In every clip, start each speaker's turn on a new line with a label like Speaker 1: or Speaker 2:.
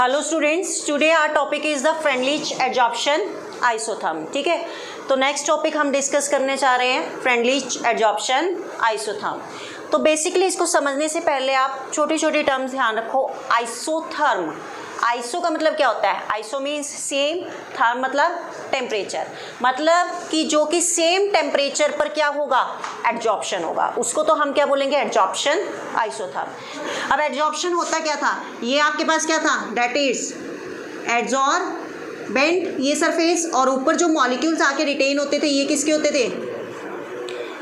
Speaker 1: Hello students, today our topic is the Freundlich adsorption isotherm. ठीक है, तो next topic हम डिस्कस करने जा रहे हैं फ्रेंडलिच एडजॉर्प्शन आइसोथर्म। तो बेसिकली इसको समझने से पहले आप छोटी छोटी टर्म्स ध्यान रखो। आइसोथर्म, आइसो का मतलब क्या होता है? आइसो मीन्स सेम, थर्म मतलब टेम्परेचर, मतलब कि जो कि सेम टेम्परेचर पर क्या होगा? एडजॉर्प्शन होगा। उसको तो हम क्या बोलेंगे? Adsorption isotherm. अब एडजॉर्प्शन होता क्या था? ये आपके पास क्या था? दैट इज एडजॉर्बेंट, ये सरफेस, और ऊपर जो मॉलिक्यूल्स आके रिटेन होते थे ये किसके होते थे?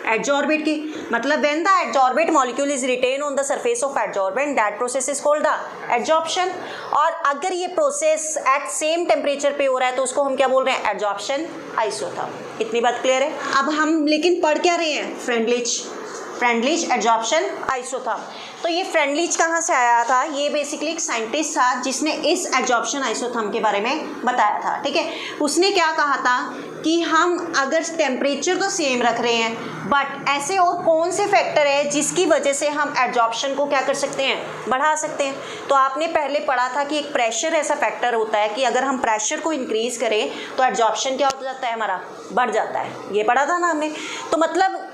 Speaker 1: एडजॉर्बेट की। मतलब when the adsorbate molecule is retained on the surface of adsorbent, that process is called the adsorption. और अगर ये प्रोसेस एट सेम टेम्परेचर पे हो रहा है तो उसको हम क्या बोल रहे हैं? Adsorption isotherm. इतनी बात क्लियर है? अब हम लेकिन पढ़ क्या रहे हैं? Freundlich adsorption isotherm. तो ये फ्रेंडलिच कहाँ से आया था? ये बेसिकली एक साइंटिस्ट था जिसने इस एडजॉर्प्शन आइसोथर्म के बारे में बताया था। ठीक है, उसने क्या कहा था कि हम अगर टेम्परेचर तो सेम रख रहे हैं बट ऐसे और कौन से फैक्टर है जिसकी वजह से हम एडजॉर्प्शन को क्या कर सकते हैं? बढ़ा सकते हैं। तो आपने पहले पढ़ा था कि एक प्रेशर ऐसा फैक्टर होता है कि अगर हम प्रेशर को इंक्रीज करें तो एडजॉर्प्शन क्या हो जाता है? हमारा बढ़ जाता है। ये पढ़ा था ना हमने। तो मतलब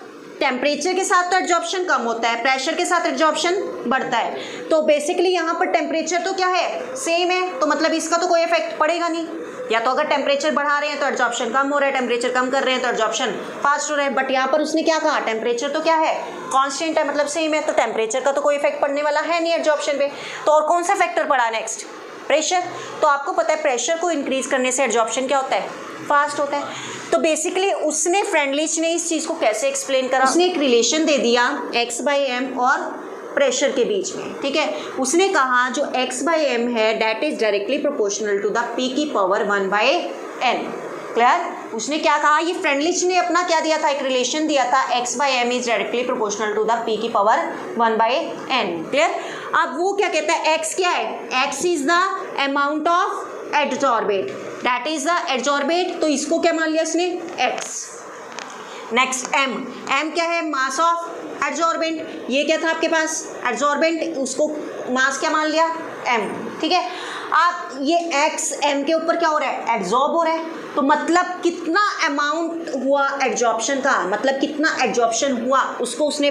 Speaker 1: टेम्परेचर के साथ तो एडजॉर्प्शन कम होता है, प्रेशर के साथ एडजॉर्प्शन बढ़ता है। तो बेसिकली यहाँ पर टेम्परेचर तो क्या है? सेम है, तो मतलब इसका तो कोई इफेक्ट पड़ेगा नहीं। या तो अगर टेम्परेचर बढ़ा रहे हैं तो एडजॉर्प्शन कम हो रहा है, टेम्परेचर कम कर रहे हैं तो एडजॉर्प्शन फास्ट हो रहा है। बट यहाँ पर उसने क्या कहा? टेम्परेचर तो क्या है? कांस्टेंट है, मतलब सेम है, तो टेम्परेचर का तो कोई इफेक्ट पड़ने वाला है नहीं एडजॉर्प्शन पे। तो और कौन सा फैक्टर पड़ा? Next pressure. तो आपको पता है प्रेशर को इंक्रीज करने से एडजॉर्प्शन क्या होता है? फास्ट होता है। तो बेसिकली उसने फ्रेंडलिच ने इस चीज़ को कैसे एक्सप्लेन करा? उसने एक रिलेशन दे दिया x/m और प्रेशर के बीच में। ठीक है, उसने कहा जो x/m है that is directly proportional to the p की पावर 1/n। क्लियर? उसने क्या कहा? ये फ्रेंडलिच ने अपना क्या दिया था? एक रिलेशन दिया था, x/m is directly proportional to the p की पावर 1/n। क्लियर? अब वो क्या कहता है? x क्या है? x is the amount of adsorbate, that is the adsorbate. तो इसको क्या मान लिया इसने? x। नेक्स्ट m क्या है? Mass of adsorbent. ये क्या था आपके पास? एडजॉर्बेंट, उसको मास क्या मान लिया? m। ठीक है, अब ये x m के ऊपर क्या हो रहा है? एडजॉर्ब हो रहा है। तो मतलब कितना अमाउंट हुआ एडजॉर्प्शन का, मतलब कितना एडजॉर्प्शन हुआ उसको उसने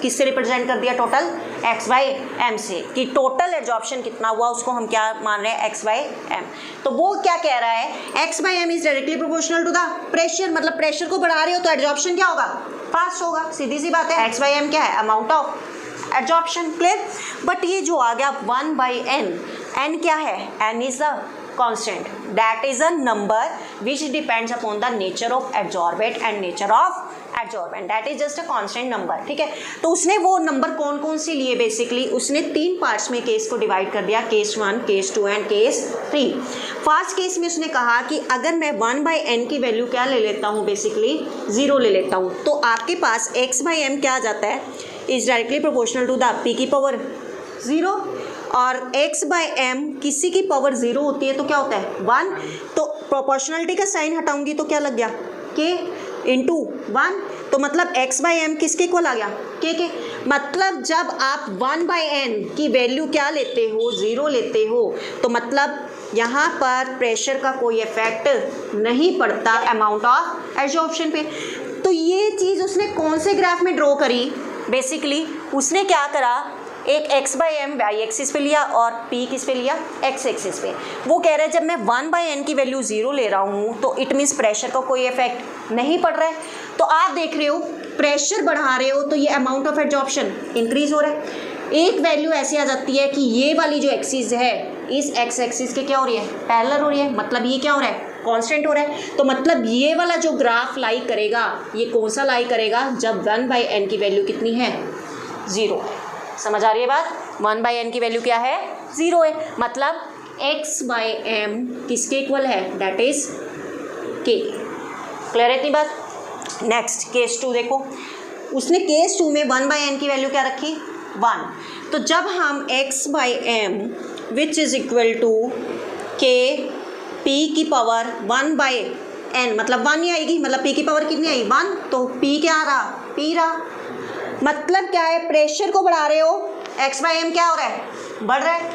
Speaker 1: किससे रिप्रेजेंट कर दिया? टोटल x/m से, कि टोटल एडजॉर्प्शन कितना हुआ उसको हम क्या मान रहे हैं? x/m। तो वो क्या कह रहा है? x/m is directly proportional to the pressure, मतलब प्रेशर को बढ़ा रहे हो तो एडजॉर्प्शन क्या होगा? फास्ट होगा। सीधी सी बात है। x/m क्या है? Amount of adsorption. Clear? But ये जो आ गया 1/n, n क्या है? n is the constant, that is a number which depends upon the nature of adsorbate and nature of adsorbent, that is just a constant number। ठीक है, तो उसने वो नंबर कौन कौन से लिए? बेसिकली उसने 3 पार्ट्स में केस को डिवाइड कर दिया, case 1, case 2 and case 3। First case में उसने कहा कि अगर मैं 1/n की वैल्यू क्या ले लेता हूँ? बेसिकली 0 ले लेता हूँ, तो आपके पास x/m क्या आ जाता है? Is directly proportional to the p की पावर 0, और x/m किसी की पावर 0 होती है तो क्या होता है? 1। तो प्रोपोर्शनलिटी का साइन हटाऊंगी तो क्या लग गया? k into 1। तो मतलब x/m किसके इक्वल आ गया? k के। मतलब जब आप 1/n की वैल्यू क्या लेते हो? 0 लेते हो, तो मतलब यहाँ पर प्रेशर का कोई इफेक्ट नहीं पड़ता अमाउंट ऑफ एडजॉर्प्शन पे। तो ये चीज़ उसने कौन से ग्राफ में ड्रॉ करी? बेसिकली उसने क्या करा? एक x/m y एक्सिस पे लिया और p किस पे लिया? x एक्सिस पे। वो कह रहा है जब मैं 1/n की वैल्यू 0 ले रहा हूँ तो इट मीन्स प्रेशर का कोई इफेक्ट नहीं पड़ रहा है। तो आप देख रहे हो प्रेशर बढ़ा रहे हो तो ये अमाउंट ऑफ एडजॉर्प्शन इंक्रीज हो रहा है। एक वैल्यू ऐसी आ जाती है कि ये वाली जो एक्सिस है इस x एक्सिस के क्या हो रही है? पैरेलल हो रही है, मतलब ये क्या हो रहा है? कांस्टेंट हो रहा है। तो मतलब ये वाला जो ग्राफ लाई करेगा, ये कौन सा लाई करेगा? जब 1/n की वैल्यू कितनी है? 0। समझ आ रही है बात? 1/n की वैल्यू क्या है? 0 है, मतलब x/m किसके इक्वल है? That is k। क्लियर है इतनी बात? नेक्स्ट केस 2 देखो, उसने केस 2 में 1/n की वैल्यू क्या रखी? 1। तो जब हम x/m which is equal to k p की पावर 1/n, मतलब 1 ही आएगी, मतलब p की पावर कितनी आई? 1। तो p क्या आ रहा? p रहा। मतलब क्या है? प्रेशर को बढ़ा रहे हो, x/m क्या हो रहा है? बढ़ रहा है।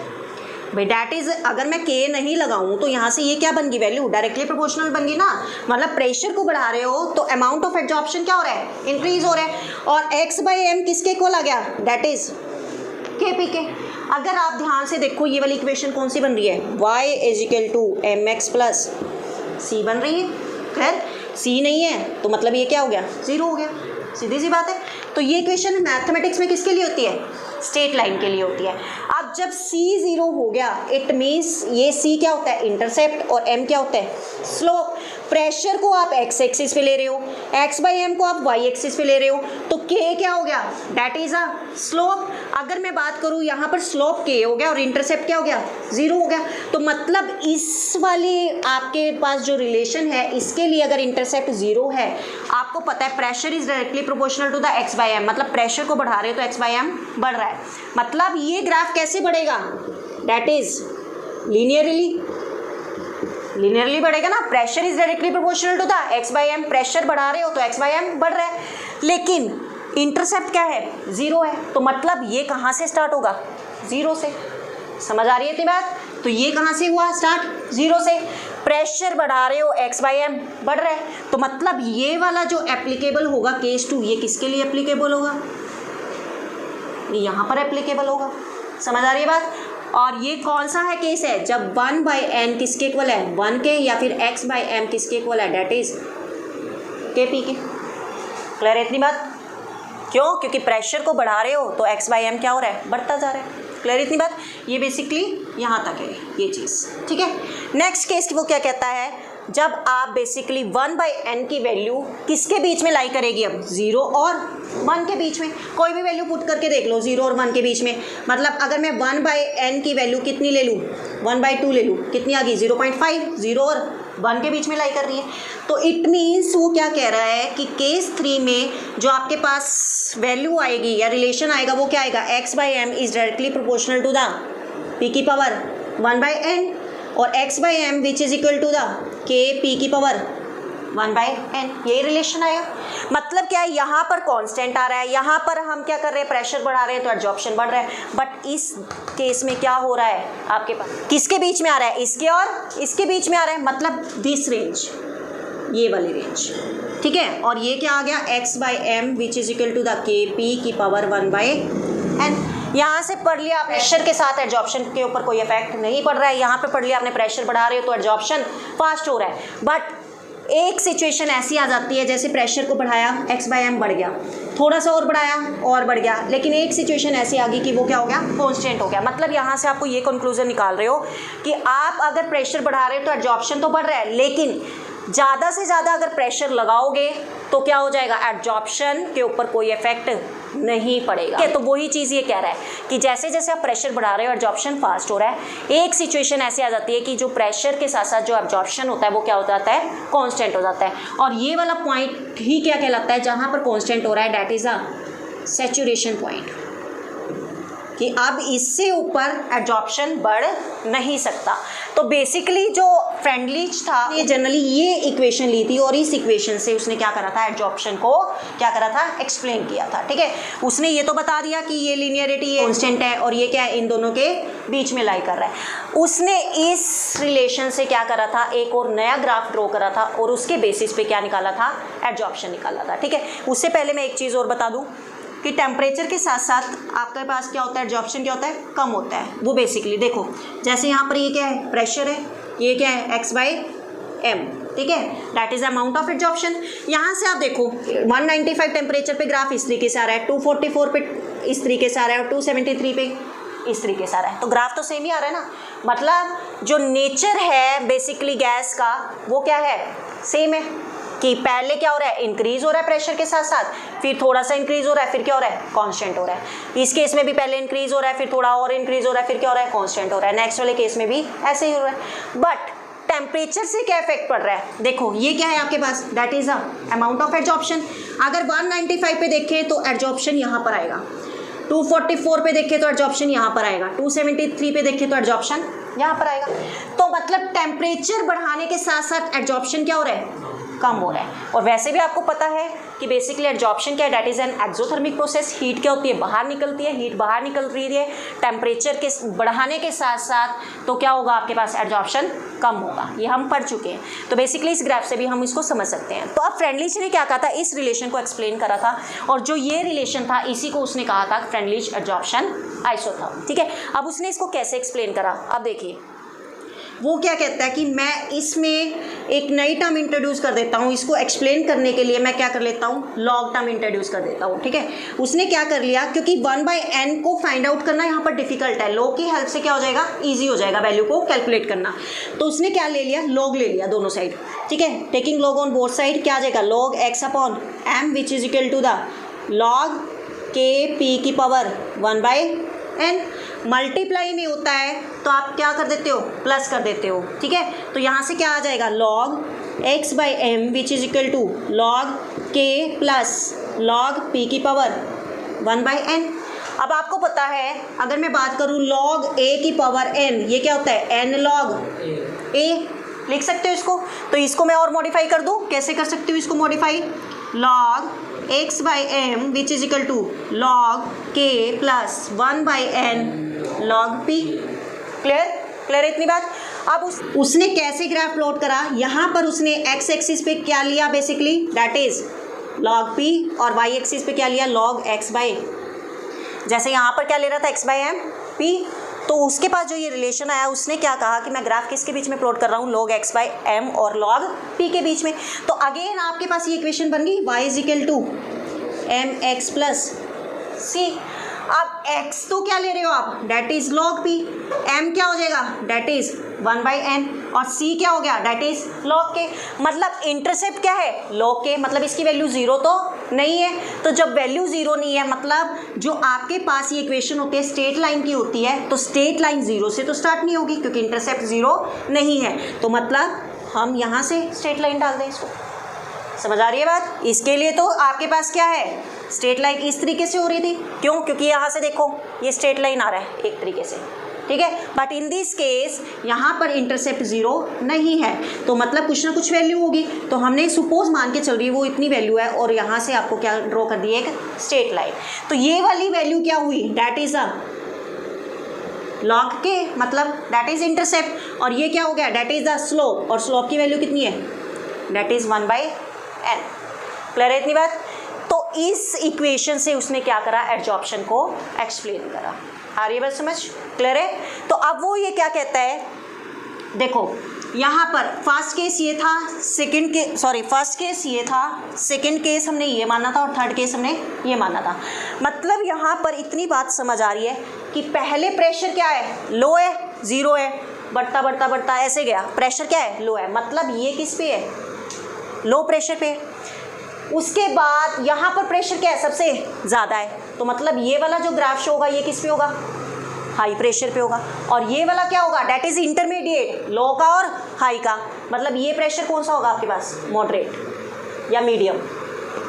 Speaker 1: भाई डैट इज, अगर मैं के नहीं लगाऊं तो यहाँ से ये क्या बन गई वैल्यू, डायरेक्टली प्रोपोर्शनल बन गई ना, मतलब प्रेशर को बढ़ा रहे हो तो अमाउंट ऑफ एब्जॉर्प्शन क्या हो रहा है, इंक्रीज हो रहा है, और एक्स बाई एम किसके इक्वल आ गया, डैट इज के पी के। अगर आप ध्यान से देखो ये वाली इक्वेशन कौन सी बन रही है, y is equal to m x plus c बन रही है, खैर सी नहीं है तो मतलब ये क्या हो गया, जीरो हो गया, सीधी सी बात है। तो ये इक्वेशन मैथमेटिक्स में किसके लिए होती है, स्ट्रेट लाइन के लिए होती है। अब जब c जीरो हो गया इट मीन्स ये c क्या होता है, इंटरसेप्ट, और m क्या होता है, स्लोप। प्रेशर को आप x एक्सिस पे ले रहे हो, x बाई एम को आप y एक्सिस पे ले रहे हो, तो k क्या हो गया, डैट इज अ स्लोप। अगर मैं बात करूँ यहाँ पर स्लोप k हो गया और इंटरसेप्ट क्या हो गया, जीरो हो गया। तो मतलब इस वाले आपके पास जो रिलेशन है इसके लिए अगर इंटरसेप्ट जीरो है, आपको पता है pressure is directly proportional to the x by M, मतलब प्रेशर को बढ़ा रहे हो तो x बाई एम बढ़ रहा है, मतलब ये ग्राफ कैसे बढ़ेगा, डैट इज लीनियरली बढ़ेगा ना। Pressure is directly proportional to the x by M, pressure बढ़ा रहे हो तो x बाई एम बढ़ रहा है, लेकिन इंटरसेप्ट क्या है, जीरो है, तो मतलब ये कहाँ से स्टार्ट होगा, जीरो से। समझ आ रही है इतनी बात, तो ये कहाँ से हुआ स्टार्ट, जीरो से। प्रेशर बढ़ा रहे हो x बाई एम बढ़ रहा है, तो मतलब ये वाला जो एप्लीकेबल होगा केस 2, ये किसके लिए एप्लीकेबल होगा, ये यहाँ पर एप्लीकेबल होगा। समझ आ रही है बात। और ये कौन सा है केस है, जब 1 बाई एन किसके इक्वल है, 1 के, या फिर x बाई एम किसके इक्वल है, डेट इज के पी के। क्लियर है इतनी बात, क्यों, क्योंकि प्रेशर को बढ़ा रहे हो तो x बाई एम क्या हो रहा है, बढ़ता जा रहा है। क्लियर इतनी बात, ये बेसिकली यहाँ तक है ये चीज़, ठीक है। नेक्स्ट केस वो क्या कहता है, जब आप बेसिकली 1 बाई एन की वैल्यू किसके बीच में लाई करेगी, अब 0 और 1 के बीच में, कोई भी वैल्यू पुट करके देख लो 0 और 1 के बीच में। मतलब अगर मैं 1 बाई एन की वैल्यू कितनी ले लूँ, 1/2 ले लूँ, कितनी आ गई 0.5, 0 और 1 के बीच में लाई कर रही है। तो इट मीन्स वो क्या कह रहा है कि केस 3 में जो आपके पास वैल्यू आएगी या रिलेशन आएगा वो क्या आएगा, x by M is directly proportional to the p की पावर 1 बाई एन, और x by M which is equal to the k p की पावर 1 बाई एन, यही रिलेशन आएगा। मतलब क्या है, यहाँ पर कांस्टेंट आ रहा है, यहाँ पर हम क्या कर रहे हैं, प्रेशर बढ़ा रहे हैं तो एब्जॉर्प्शन बढ़ रहा है, बट इस केस में क्या हो रहा है आपके पास, किसके बीच में आ रहा है, इसके और इसके बीच में आ रहा है, मतलब दिस रेंज, ये वाली रेंज, ठीक है। और ये क्या आ गया, x by M which is equal to the K P की पावर 1 बाई एन। यहाँ से पढ़ लिया प्रेशर के साथ एब्जॉर्प्शन के ऊपर कोई इफेक्ट नहीं पड़ रहा है, यहाँ पे पढ़ लिया आपने प्रेशर बढ़ा रहे हो तो एब्जॉर्प्शन फास्ट हो रहा है। बट एक सिचुएशन ऐसी आ जाती है जैसे प्रेशर को बढ़ाया x बाई एम बढ़ गया, थोड़ा सा और बढ़ाया और बढ़ गया, लेकिन एक सिचुएशन ऐसी आ गई कि वो क्या हो गया, कांस्टेंट हो गया। मतलब यहाँ से आपको ये कंक्लूजन निकाल रहे हो कि आप अगर प्रेशर बढ़ा रहे हो तो एब्जॉर्प्शन तो बढ़ रहा है, लेकिन ज़्यादा से ज़्यादा अगर प्रेशर लगाओगे तो क्या हो जाएगा, एब्जॉर्प्शन के ऊपर कोई इफेक्ट नहीं पड़ेगा। तो वही चीज़ ये कह रहा है कि जैसे जैसे आप प्रेशर बढ़ा रहे हो एब्जॉर्प्शन फास्ट हो रहा है। एक सिचुएशन ऐसी आ जाती है कि जो प्रेशर के साथ साथ जो एब्जॉर्प्शन होता है वो क्या हो जाता है, कांस्टेंट हो जाता है। और ये वाला पॉइंट ही क्या कहलाता है, जहाँ पर कांस्टेंट हो रहा है, that is a saturation point, कि अब इससे ऊपर एब्जॉर्प्शन बढ़ नहीं सकता। तो बेसिकली जो फ्रेंडलीच था ये जनरली ये इक्वेशन ली थी और इस इक्वेशन से उसने क्या करा था, एब्जॉर्प्शन को क्या करा था, एक्सप्लेन किया था, ठीक है। उसने ये तो बता दिया कि ये लीनियरिटी कांस्टेंट है और ये क्या है, इन दोनों के बीच में लाई कर रहा है। उसने इस रिलेशन से क्या करा था, एक और नया ग्राफ ड्रॉ करा था और उसके बेसिस पे क्या निकाला था, एब्जॉर्प्शन निकाला था, ठीक है। उससे पहले मैं एक चीज़ और बता दूँ कि टेम्परेचर के साथ साथ आपके पास क्या होता है, एब्जॉर्प्शन क्या होता है, कम होता है। वो बेसिकली देखो, जैसे यहाँ पर ये क्या है, प्रेशर है, ये क्या है, x बाई एम, ठीक है, that is amount of absorption. यहाँ से आप देखो 195 टेम्परेचर पे ग्राफ इस तरीके से आ रहा है, 244 पे इस तरीके से आ रहा है और 273 पे इस तरीके से आ रहा है, तो ग्राफ तो सेम ही आ रहा है ना। मतलब जो नेचर है बेसिकली गैस का वो क्या है, सेम है, कि पहले क्या हो रहा है, इंक्रीज हो रहा है प्रेशर के साथ साथ, फिर थोड़ा सा इंक्रीज हो रहा है, फिर क्या हो रहा है, कांस्टेंट हो रहा है। इस केस में भी पहले इंक्रीज हो रहा है, फिर थोड़ा और इंक्रीज हो रहा है, फिर क्या हो रहा है, कांस्टेंट हो रहा है। नेक्स्ट वाले केस में भी ऐसे ही हो रहा है। बट टेम्परेचर से क्या इफेक्ट पड़ रहा है, देखो ये क्या है आपके पास, that is a amount of absorption. अगर 195 पे देखें तो एब्जॉर्प्शन यहाँ पर आएगा, 244 पे देखें तो एब्जॉर्प्शन यहाँ पर आएगा, 273 पे देखें तो एब्जॉर्प्शन यहाँ पर आएगा। तो मतलब टेम्परेचर बढ़ाने के साथ साथ एब्जॉर्प्शन क्या हो रहा है, कम हो रहा है। और वैसे भी आपको पता है कि बेसिकली एडजॉर्प्शन क्या है, that is an exothermic process. Heat क्या होती है, बाहर निकलती है, हीट बाहर निकल रही है टेम्परेचर के बढ़ाने के साथ साथ, तो क्या होगा आपके पास, एडजॉर्प्शन कम होगा। ये हम पढ़ चुके हैं। तो बेसिकली इस ग्राफ से भी हम इसको समझ सकते हैं। तो अब फ्रेंडलिच ने क्या कहा था, इस रिलेशन को एक्सप्लेन करा था, और जो ये रिलेशन था इसी को उसने कहा था फ्रेंडलिच एडजॉर्प्शन आइसोथर्म। ठीक है, अब उसने इसको कैसे एक्सप्लेन करा, अब देखिए वो क्या कहता है कि मैं इसमें एक नई टर्म इंट्रोड्यूस कर देता हूँ। इसको एक्सप्लेन करने के लिए मैं क्या कर लेता हूँ, लॉग टर्म इंट्रोड्यूस कर देता हूँ। ठीक है, उसने क्या कर लिया, क्योंकि 1/n को फाइंड आउट करना यहाँ पर डिफिकल्ट है, लॉग की हेल्प से क्या हो जाएगा, ईजी हो जाएगा वैल्यू को कैलकुलेट करना। तो उसने क्या ले लिया, लॉग ले लिया दोनों साइड। ठीक है, taking log on both side क्या आ जाएगा, log x upon m which is equal to the log k p की पावर 1/n। मल्टीप्लाई में होता है तो आप क्या कर देते हो, प्लस कर देते हो। ठीक है, तो यहाँ से क्या आ जाएगा, log x/m which is equal to log k plus log p की पावर 1/n। अब आपको पता है, अगर मैं बात करूँ log a की पावर n, ये क्या होता है, n log a, लिख सकते हो इसको। तो इसको मैं और मॉडिफाई कर दूँ, कैसे कर सकती हूँ इसको modify, log x/m which is equal to log k plus 1/n log p। Clear इतनी बात। अब उसने कैसे ग्राफ प्लॉट करा, यहाँ पर उसने x एक्सिस पे क्या लिया basically, that is log p, और y एक्सिस पे क्या लिया, log x बाय, जैसे यहाँ पर क्या ले रहा था, x/m p। तो उसके पास जो ये रिलेशन आया, उसने क्या कहा कि मैं ग्राफ किसके बीच में प्लॉट कर रहा हूँ, log x/m और log p के बीच में। तो अगेन आपके पास ये इक्वेशन बन गई, y is equal to mx plus c। अब x तो क्या ले रहे हो आप, that is log p, m क्या हो जाएगा, डेट इज 1/n, और c क्या हो गया, डेट इज log k। मतलब इंटरसेप्ट क्या है, log k, मतलब इसकी वैल्यू 0 तो नहीं है। तो जब वैल्यू 0 नहीं है, मतलब जो आपके पास ये इक्वेशन होती है स्ट्रेट लाइन की होती है, तो स्ट्रेट लाइन 0 से तो स्टार्ट नहीं होगी, क्योंकि इंटरसेप्ट 0 नहीं है। तो मतलब हम यहाँ से स्ट्रेट लाइन डाल दें इसको, समझ आ रही है बात। इसके लिए तो आपके पास क्या है, स्ट्रेट लाइन इस तरीके से हो रही थी, क्यों, क्योंकि यहाँ से देखो ये स्ट्रेट लाइन आ रहा है एक तरीके से। ठीक है, बट इन दिस केस यहाँ पर इंटरसेप्ट 0 नहीं है, तो मतलब कुछ ना कुछ वैल्यू होगी। तो हमने सपोज मान के चल रही है वो इतनी वैल्यू है, और यहाँ से आपको क्या ड्रॉ कर दी है, एक स्ट्रेट लाइन। तो ये वाली वैल्यू क्या हुई, that is a log k, मतलब दैट इज इंटरसेप्ट, और ये क्या हो गया, दैट इज द स्लोप, और स्लोप की वैल्यू कितनी है, दैट इज 1/n। क्लियर है इतनी बात। तो इस इक्वेशन से उसने क्या करा, एडजॉर्प्शन को एक्सप्लेन करा। आ रही है बात समझ, क्लियर है। तो अब वो ये क्या कहता है, देखो यहाँ पर फर्स्ट केस ये था, फर्स्ट केस ये था, सेकंड केस हमने ये माना था, और थर्ड केस हमने ये माना था। मतलब यहाँ पर इतनी बात समझ आ रही है कि पहले प्रेशर क्या है, लो है, 0 है, बढ़ता बढ़ता बढ़ता ऐसे गया, प्रेशर क्या है, लो है, मतलब ये किस पे है, लो प्रेशर पे। उसके बाद यहाँ पर प्रेशर क्या है, सबसे ज़्यादा है, तो मतलब ये वाला जो ग्राफ शो होगा ये किस पे होगा, हाई प्रेशर पे होगा। और ये वाला क्या होगा, डेट इज इंटरमीडिएट, लो का और हाई का, मतलब ये प्रेशर कौन सा होगा आपके पास, मॉडरेट या मीडियम।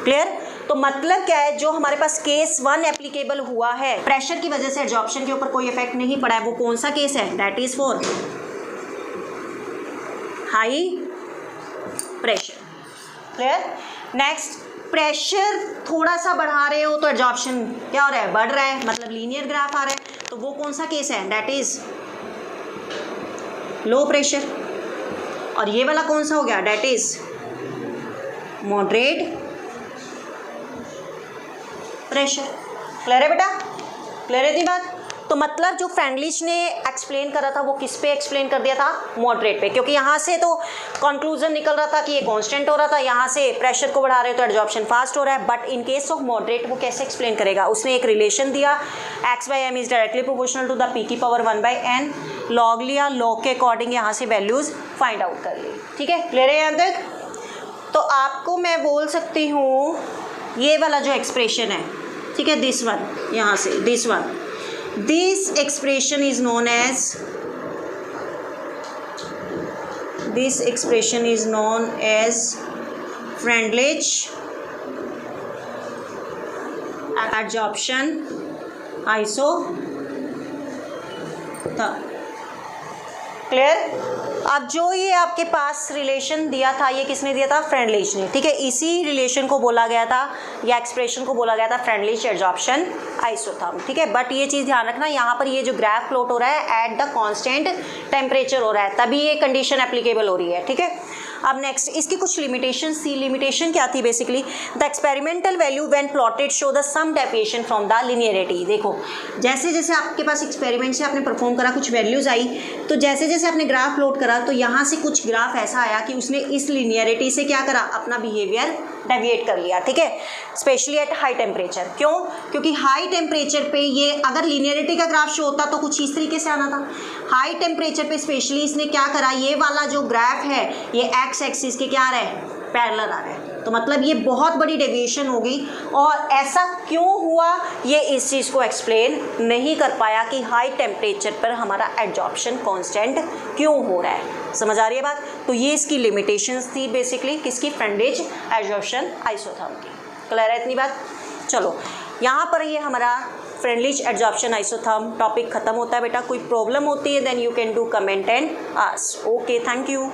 Speaker 1: क्लियर। तो मतलब क्या है, जो हमारे पास केस 1 एप्लीकेबल हुआ है, प्रेशर की वजह से एडजॉर्प्शन के ऊपर कोई इफेक्ट नहीं पड़ा है, वो कौन सा केस है, that is for high pressure. Clear. Next, pressure थोड़ा सा बढ़ा रहे हो तो एडजॉर्प्शन क्या हो रहा है, बढ़ रहा है, मतलब लीनियर ग्राफ आ रहा है, तो वो कौन सा केस है, डेट इज लो प्रेशर। और ये वाला कौन सा हो गया, that is moderate pressure. Clear है बेटा, क्लियर है दी बात। तो मतलब जो फ्रेंडलिच ने एक्सप्लेन करा था वो किस पे एक्सप्लेन कर दिया था, मॉडरेट पे, क्योंकि यहाँ से तो कंक्लूजन निकल रहा था कि ये कांस्टेंट हो रहा था, यहाँ से प्रेशर को बढ़ा रहे तो एडजॉर्प्शन फास्ट हो रहा है। But in case of moderate वो कैसे एक्सप्लेन करेगा, उसने एक रिलेशन दिया, x/m is directly proportional to the p की पावर 1/n, लॉग लिया, लॉग के अकॉर्डिंग यहाँ से वैल्यूज फाइंड आउट कर ली। ठीक है, क्लियर है यहाँ तक। तो आपको मैं बोल सकती हूँ ये वाला जो एक्सप्रेशन है, ठीक है, दिस वन, यहाँ से this one, this expression is known as Freundlich adsorption isotherm। Clear. अब जो ये आपके पास रिलेशन दिया था, ये किसने दिया था? फ्रेंडलिच ने, ठीक है। इसी रिलेशन को बोला गया था या एक्सप्रेशन को बोला गया था फ्रेंडलिच एडजॉर्प्शन आइसोथर्म, ठीक है। बट ये चीज़ ध्यान रखना, यहाँ पर ये जो ग्राफ प्लॉट हो रहा है एट द कांस्टेंट टेम्परेचर हो रहा है, तभी ये कंडीशन एप्लीकेबल हो रही है, ठीक है। अब नेक्स्ट इसकी कुछ लिमिटेशन थी। लिमिटेशन क्या थी? Basically the experimental value when plotted show the some deviation from the linearity. देखो जैसे जैसे आपके पास एक्सपेरिमेंट से आपने परफॉर्म करा, कुछ वैल्यूज आई, तो जैसे जैसे आपने ग्राफ प्लॉट करा तो यहाँ से कुछ ग्राफ ऐसा आया कि उसने इस लिनियरिटी से क्या करा? अपना बिहेवियर डेविएट कर लिया, ठीक है। Specially at high temperature. क्यों? क्योंकि हाई टेम्परेचर पे ये अगर लिनियरिटी का ग्राफ शो होता तो कुछ इस तरीके से आना था। हाई टेम्परेचर पे स्पेशली इसने क्या करा? ये वाला जो ग्राफ है ये एक्स एक्सिस के क्या आ रहा है? पैरेलल आ रहा है। तो मतलब ये बहुत बड़ी डेविएशन हो गई। और ऐसा क्यों हुआ ये इस चीज़ को एक्सप्लेन नहीं कर पाया कि हाई टेम्परेचर पर हमारा एडजॉर्प्शन कांस्टेंट क्यों हो रहा है। समझ आ रही है बात? तो ये इसकी लिमिटेशंस थी बेसिकली किसकी? फ्रेंडलिच एडजॉर्प्शन आइसोथर्म की। क्लियर है इतनी बात? चलो यहाँ पर ये हमारा फ्रेंडलिच एडजॉर्प्शन आइसोथर्म टॉपिक खत्म होता है बेटा। कोई प्रॉब्लम होती है then you can do comment and ask. Okay, thank you.